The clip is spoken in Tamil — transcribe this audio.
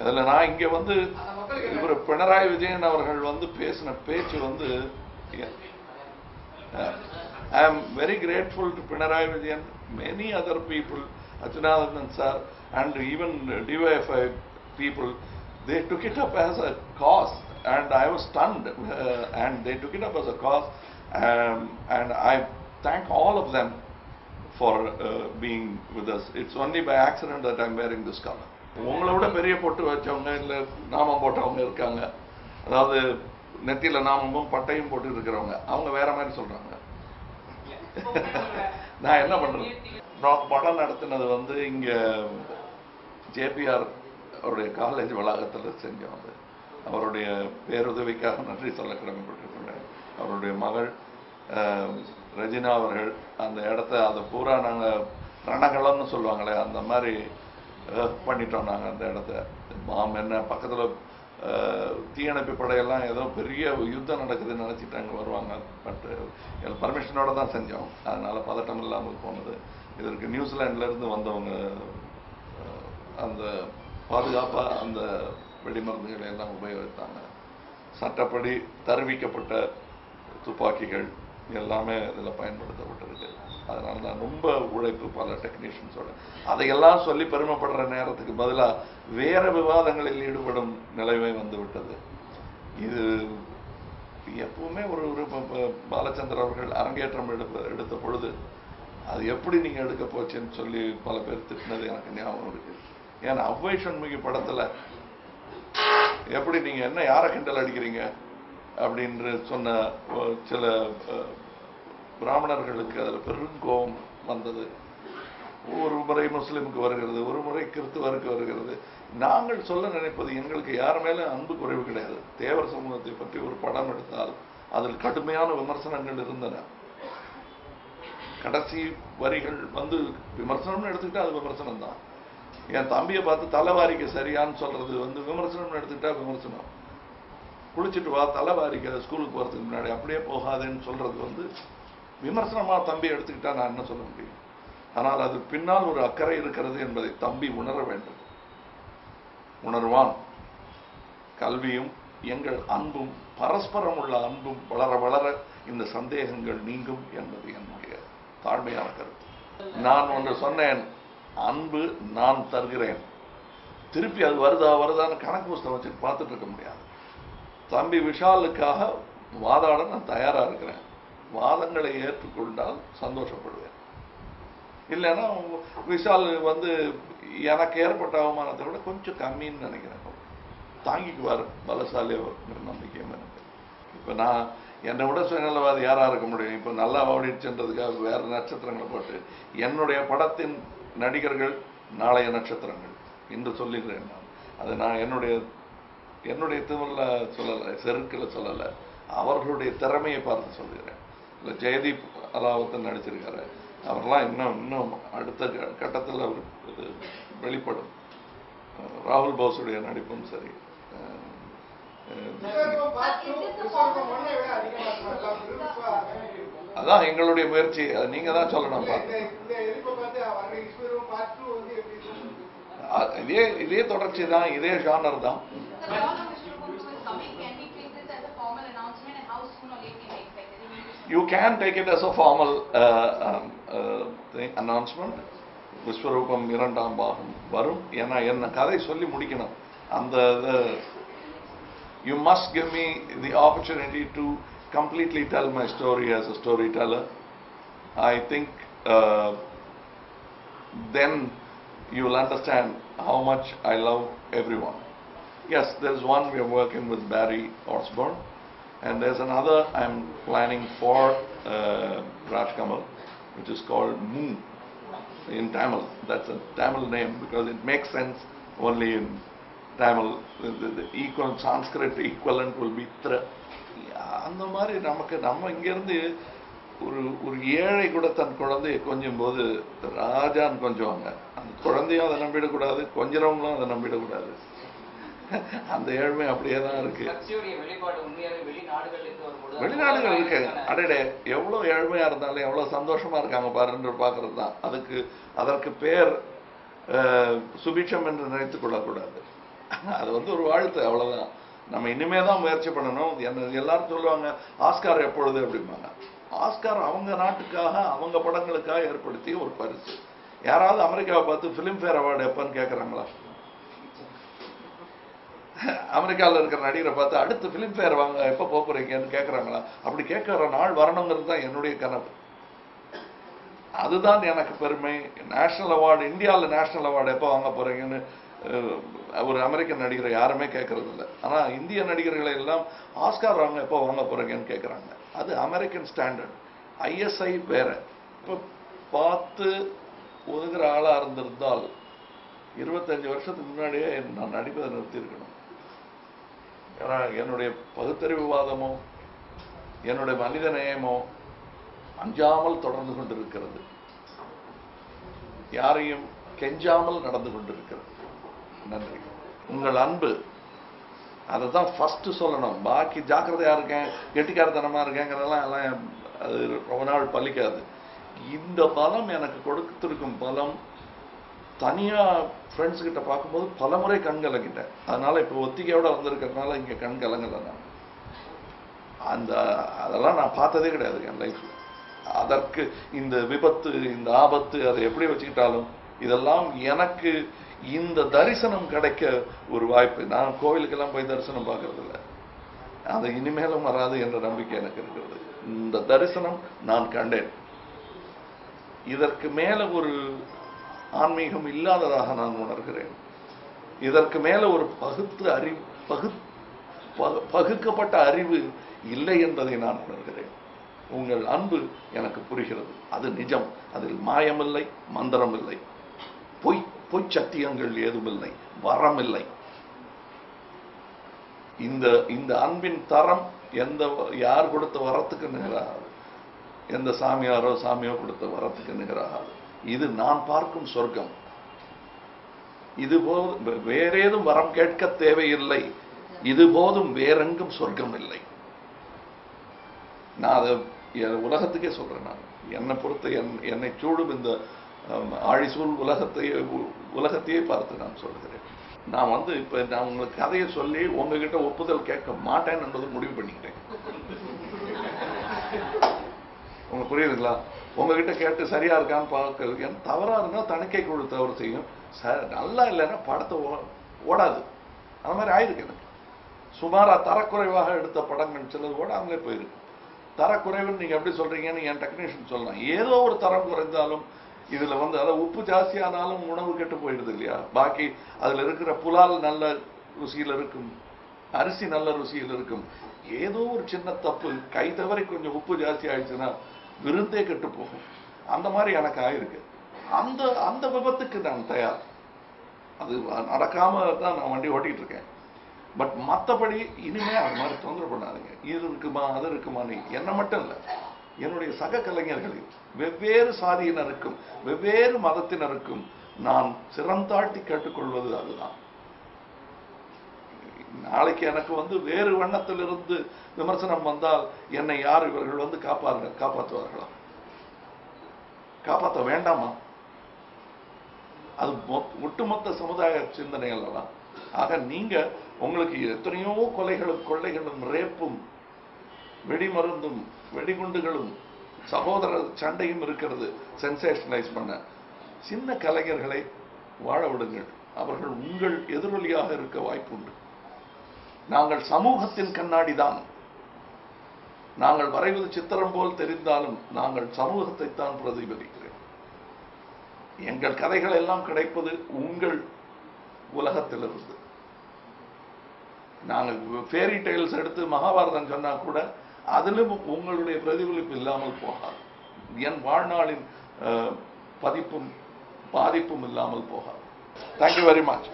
அதில் நான் இங்கே வந்து இவர் பினராயி விஜயன் அவர்கள் வந்து பேசின பேச்சு வந்து I am very grateful to Pinarayi Vijayan, many other people, Achinathan sir, and even DYFI people. They took it up as a cause, and I was stunned. And they took it up as a cause, and I thank all of them for being with us. It's only by accident that I'm wearing this color. உங்களை விட பெரிய பொட்டு வச்சவங்க இல்லை நாமம் போட்டவங்க இருக்காங்க, அதாவது நெத்தியில நாமமும் பட்டையும் போட்டு இருக்கிறவங்க, அவங்க வேற மாதிரி சொல்றாங்க. நான் என்ன பண்றேன், படம் நடத்தினது வந்து இங்க ஜேபிஆர் அவருடைய காலேஜ் வளாகத்தில் செஞ்சோம். அது அவருடைய பேருதவிக்காக நன்றி சொல்ல கடமைப்பட்டிருக்கிறேன். அவருடைய மகள் ரெஜினா அவர்கள் அந்த இடத்த அதை பூரா நாங்கள் ரணகளம்னு சொல்லுவாங்களே அந்த மாதிரி பண்ணிட்டோம். நாங்கள் அந்த இடத்த என்ன பக்கத்தில் தீயணைப்பு படையெல்லாம் ஏதோ பெரிய யுத்தம் நடக்குதுன்னு நினச்சிட்டு அங்கே வருவாங்க. பட் பர்மிஷனோட தான் செஞ்சோம், அதனால பதட்டம் இல்லாமல் போனது. இதற்கு நியூசிலாண்டிலேருந்து வந்தவங்க அந்த பாதுகாப்பாக அந்த வெடிமருந்துகளை எல்லாம் உபயோகித்தாங்க. சட்டப்படி தருவிக்கப்பட்ட துப்பாக்கிகள் எல்லாமே இதில் பயன்படுத்தப்பட்டிருக்கு. அதனால தான் ரொம்ப உழைப்பு பல டெக்னீஷியன்ஸோட. அதையெல்லாம் சொல்லி பெருமைப்படுற நேரத்துக்கு பதிலாக வேற விவாதங்களில் ஈடுபடும் நிலைமை வந்து விட்டது. இது எப்பவுமே ஒரு பாலச்சந்தர் அவர்கள் அரங்கேற்றம் எடுத்த பொழுது அது எப்படி நீங்க எடுக்க போச்சுன்னு சொல்லி பல பேர் திட்டினது எனக்கு ஞாபகம் இருக்கு. ஏன்னா அவ்வை சண்முகி படத்துல எப்படி நீங்க என்ன யாரை கிண்டல் அடிக்கிறீங்க அப்படின்னு சொன்ன சில பிராமணர்களுக்கு அதில் பெருங்கோபம் வந்தது. ஒரு முறை முஸ்லிமுக்கு வருகிறது, ஒரு முறை கிறிஸ்துவருக்கு வருகிறது. நாங்கள் சொல்ல நினைப்பது எங்களுக்கு யார் மேல அன்பு குறைவு கிடையாது. தேவர் சமூகத்தை பற்றி ஒரு படம் எடுத்தால் அதில் கடுமையான விமர்சனங்கள் இருந்தன. கடைசி வரிகள் வந்து விமர்சனம்னு எடுத்துக்கிட்டா அது விமர்சனம் தான். என் தம்பியை பார்த்து தலைவாரிக்க சரியான்னு சொல்றது வந்து விமர்சனம்னு எடுத்துக்கிட்டா விமர்சனம். குளிச்சுட்டு வா தலைவாரிக்க ஸ்கூலுக்கு போறதுக்கு முன்னாடி அப்படியே போகாதேன்னு சொல்றது வந்து விமர்சனமா தம்பி எடுத்துக்கிட்டா நான் என்ன சொல்ல முடியும்? ஆனால் அது பின்னால் ஒரு அக்கறை இருக்கிறது என்பதை தம்பி உணர வேண்டும். உணர்வான். கல்வியும் எங்கள் அன்பும் பரஸ்பரம் உள்ள அன்பும் வளர வளர இந்த சந்தேகங்கள் நீங்கும் என்பது என்னுடைய தாழ்மையான கருத்து. நான் ஒன்று சொன்னேன், அன்பு நான் தருகிறேன், திருப்பி அது வருதான்னு கணக்கு புஸ்தகம் வச்சு பார்த்துட்டு இருக்க முடியாது. தம்பி விஷாலுக்காக வாதாட நான் தயாரா இருக்கிறேன். வாதங்களை ஏற்றுக்கொண்டால் சந்தோஷப்படுவேன். இல்லைன்னா விஷால் வந்து எனக்கு ஏற்பட்ட அவமானத்தை விட கொஞ்சம் கம்மின்னு நினைக்கிறேன். தாங்கிக்குவார், பலசாலி அவர் நம்பிக்கையும் எனக்கு. இப்போ நான் என்னை விட சுயநலவாதி யாரா இருக்க முடியும்? இப்போ நல்லா ஓடிச்சுன்றதுக்காக வேற நட்சத்திரங்களை போட்டு என்னுடைய படத்தின் நடிகர்கள் நாளைய நட்சத்திரங்கள் என்று சொல்லிடுறேன். நான் அது நான் என்னுடைய திமிரில் சொல்லலை, செருக்கில் சொல்லலை, அவர்களுடைய திறமையை பார்த்து சொல்லுகிறேன். இல்லை ஜெயதீப் அலாவத்தன் நடிச்சிருக்காரு, அவரெல்லாம் இன்னும் அடுத்த கட்டத்தில் அவர் இது வெளிப்படும். ராகுல் போஸுடைய நடிப்பும் சரி. அதான் எங்களுடைய முயற்சி, அது நீங்க தான் சொல்லணும். இதே தொடர்ச்சி தான், இதே ஜானர் தான். You can take it as a formal announcement. விஸ்வரூபம் 2ஆம் பாகம் வரும். ஏன்னா என்ன கதை சொல்லி முடிக்கணும். அந்த you must give me the opportunity to completely tell my story as a storyteller. I think then you will understand how much I love everyone. Yes, there's one we are working with Barry Osborne, and there's another I'm planning for Raj Kamal, which is called Moo in Tamil. That's a Tamil name because it makes sense only in Tamil. The equal Sanskrit equivalent will be Tra. அந்த மாதிரி நம்ம இங்கேருந்து ஒரு ஏழை கூட தன் குழந்தையை கொஞ்சம் போது ராஜான்னு கொஞ்சுவாங்க. அந்த குழந்தையும் அதை நம்பிடக்கூடாது, கொஞ்சறவங்களும் அதை நம்பிடக்கூடாது. அந்த ஏழ்மை அப்படியே தான் இருக்கு. வெளிநாடுகள் இருக்கு. அடடே எவ்வளவு ஏழ்மையா இருந்தாலும் எவ்வளவு சந்தோஷமா இருக்காங்க பாருன்னு பார்க்கறது தான். அதற்கு பேர் சுபிட்சம் என்று நினைத்துக் கொள்ளக்கூடாது. அது வந்து ஒரு வாழ்த்து, அவ்வளவுதான். நம்ம இனிமே தான் முயற்சி பண்ணணும். எல்லாரும் சொல்லுவாங்க ஆஸ்கார் எப்பொழுது அப்படிம்பாங்க. ஆஸ்கார் அவங்க நாட்டுக்காக அவங்க படங்களுக்காக ஏற்படுத்திய ஒரு பரிசு. யாராவது அமெரிக்காவை பார்த்து பிலிம்ஃபேர் அவார்டு எப்பன்னு கேட்கறாங்களா? அமெரிக்காவில் இருக்கிற நடிகரை பார்த்து அடுத்து பிலிம்ஃபேர் வாங்க எப்போ போறீங்கன்னு கேட்கறாங்களா? அப்படி கேட்கற நாள் வரணுங்கிறது தான் என்னுடைய கனவு. அதுதான் எனக்கு பெருமை. நேஷனல் அவார்டு, இந்தியாவில் நேஷனல் அவார்டு எப்போ வாங்க போறீங்கன்னு ஒரு அமெரிக்கன் நடிகரை யாருமே கேட்கறது இல்லை. ஆனா இந்திய நடிகர்களை எல்லாம் ஆஸ்கார் வாங்க எப்போ வாங்க போறீங்கன்னு கேட்கறாங்க. அது அமெரிக்கன் ஸ்டாண்டர்ட். ISI வேற. இப்போ பார்த்து ஒதுங்குற ஆளா இருந்திருந்தால் 25 வருஷத்துக்கு முன்னாடியே நான் நடிப்பதை நிறுத்தியிருக்கணும். ஏன்னா என்னுடைய பகுத்தறிவுவாதமோ என்னுடைய மனித நேயமோ அஞ்சாமல் தொடர்ந்து கொண்டிருக்கிறது. யாரையும் கெஞ்சாமல் நடந்து கொண்டிருக்கிறது. நன்றி. உங்கள் அன்பு, அதை தான் ஃபர்ஸ்ட் சொல்லணும். பாக்கி ஜாக்கிரதையா இருக்கேன், கெட்டிக்காரத்தனமா இருக்கேங்கிறதெல்லாம் எல்லாம் அது ரொம்ப நாள் பலிக்காது. இந்த பலம் எனக்கு கொடுத்திருக்கும் பலம் தனியா ஃப்ரெண்ட்ஸ் கிட்ட பார்க்கும்போது பல முறை கண் கலங்கிட்டேன். அதனால இப்போ ஒத்திகையோட வந்திருக்கிறதுனால இங்க கண் கலங்கல. நான் அதெல்லாம் நான் பார்த்ததே கிடையாது என் லைஃப்ல. அதற்கு இந்த விபத்து, இந்த ஆபத்து, அதை எப்படி வச்சுக்கிட்டாலும் இதெல்லாம் எனக்கு இந்த தரிசனம் கிடைக்க ஒரு வாய்ப்பு. நான் கோவிலுக்கெல்லாம் போய் தரிசனம் பார்க்கறது இல்லை. அது இனிமேலும் வராது என்ற நம்பிக்கை எனக்கு இருக்கிறது. இந்த தரிசனம் நான் கண்டேன். இதற்கு மேல ஒரு ஆன்மீகம் இல்லாததாக நான் உணர்கிறேன். இதற்கு மேல ஒரு பகுக்கப்பட்ட அறிவு இல்லை என்பதை நான் உணர்கிறேன். உங்கள் அன்பு எனக்கு புரிகிறது. அது நிஜம். அதில் மாயமில்லை, மந்திரம் இல்லை, பொய் சத்தியங்கள் ஏதுமில்லை, வரமில்லை. இந்த அன்பின் தரம் யார் கொடுத்த வரத்துக்கு நிகராகாது. எந்த சாமியோ கொடுத்த வரத்துக்கு நிகராகாது. இது நான் பார்க்கும் சொர்க்கம். இது போதும், வேறேதும் வரம் கேட்க தேவையில்லை. இது போதும், வேறெங்கும் சொர்க்கம் இல்லை. நான் அதை உலகத்துக்கே சொல்றேன். நான் என்னை பொறுத்த என்னை சூடும் இந்த ஆழிசூழ் உலகத்தையே பார்த்து நான் சொல்கிறேன். நான் இப்ப நான் உங்களுக்கு கதையை சொல்லி உங்ககிட்ட ஒப்புதல் கேட்க மாட்டேன் என்பது முடிவு பண்ணிக்கிட்டேன். உங்களுக்கு புரியுதுங்களா? உங்ககிட்ட கேட்டு சரியா இருக்கான்னு பார்க்கறது. தவறா இருந்தா தணிக்கை குழு தவறு செய்யும். நல்லா இல்லைன்னா படத்தை ஓடாது. அந்த மாதிரி ஆயிருக்கு எனக்கு. சுமாரா தரக்குறைவாக எடுத்த படங்கள் சிலது ஓடாமலே போயிருக்கு. தரக்குறைவுன்னு நீங்க எப்படி சொல்றீங்கன்னு என் டெக்னீஷியன் சொல்லலாம். ஏதோ ஒரு தரம் குறைந்தாலும் இதுல அதாவது உப்பு ஜாஸ்தியானாலும் உணவு கெட்டு போயிடுது இல்லையா? பாக்கி அதுல இருக்கிற புலால் நல்ல ருசியில் இருக்கும், அரிசி நல்ல ருசியில் இருக்கும். ஏதோ ஒரு சின்ன தப்பு, கை தவறி கொஞ்சம் உப்பு ஜாஸ்தி ஆயிடுச்சுன்னா விருந்தே கெட்டு போகும். அந்த மாதிரி எனக்கு ஆயிருக்கு. அந்த விபத்துக்கு நான் தயார். அது நடக்காம தான் நான் வண்டி ஓட்டிட்டு இருக்கேன். பட் மற்றபடி இனிமே அது மாதிரி தொந்தரவு பண்ணாதீங்க. இது இருக்குமா அது இருக்குமா, என்ன மட்டும் இல்லை, என்னுடைய சக கலைஞர்களில் வெவ்வேறு சாதியினருக்கும் வெவ்வேறு மதத்தினருக்கும் நான் சிறந்தாட்டி கேட்டுக்கொள்வது அதுதான். நாளைக்கு எனக்கு வேறு வண்ணத்திலிருந்து விமர்சனம் வந்தால் என்னை யார் இவர்கள் காப்பாற்றுவார்களா? காப்பாற்ற வேண்டாமா? அது ஒட்டுமொத்த சமுதாய சிந்தனை அல்லவா? ஆக நீங்க உங்களுக்கு எத்தனையோ கொலைகளும் கொள்ளைகளும் ரேப்பும் வெடிமருந்தும் வெடிகுண்டுகளும் சகோதர சண்டையும் இருக்கிறது. சென்சேஷனலைஸ் பண்ண சின்ன கலைஞர்களை வாழ விடுங்கள். அவர்கள் உங்கள் எதிரொலியாக இருக்க வாய்ப்புண்டு. நாங்கள் சமூகத்தின் கண்ணாடி தான். நாங்கள் வரைவது சித்திரம் போல் தெரிந்தாலும் நாங்கள் சமூகத்தை தான் பிரதிபலிக்கிறோம். எங்கள் கதைகள் எல்லாம் கிடைப்பது உங்கள் உலகத்திலிருந்து. நாங்கள் ஃபேரி டெய்ல்ஸ் எடுத்து மகாபாரதம் சொன்னா கூட அதிலும் உங்களுடைய பிரதிபலிப்பு இல்லாமல் போகாது. என் வாழ்நாளின் பதிப்பும் பாதிப்பும் இல்லாமல் போகாது. Thank you very much.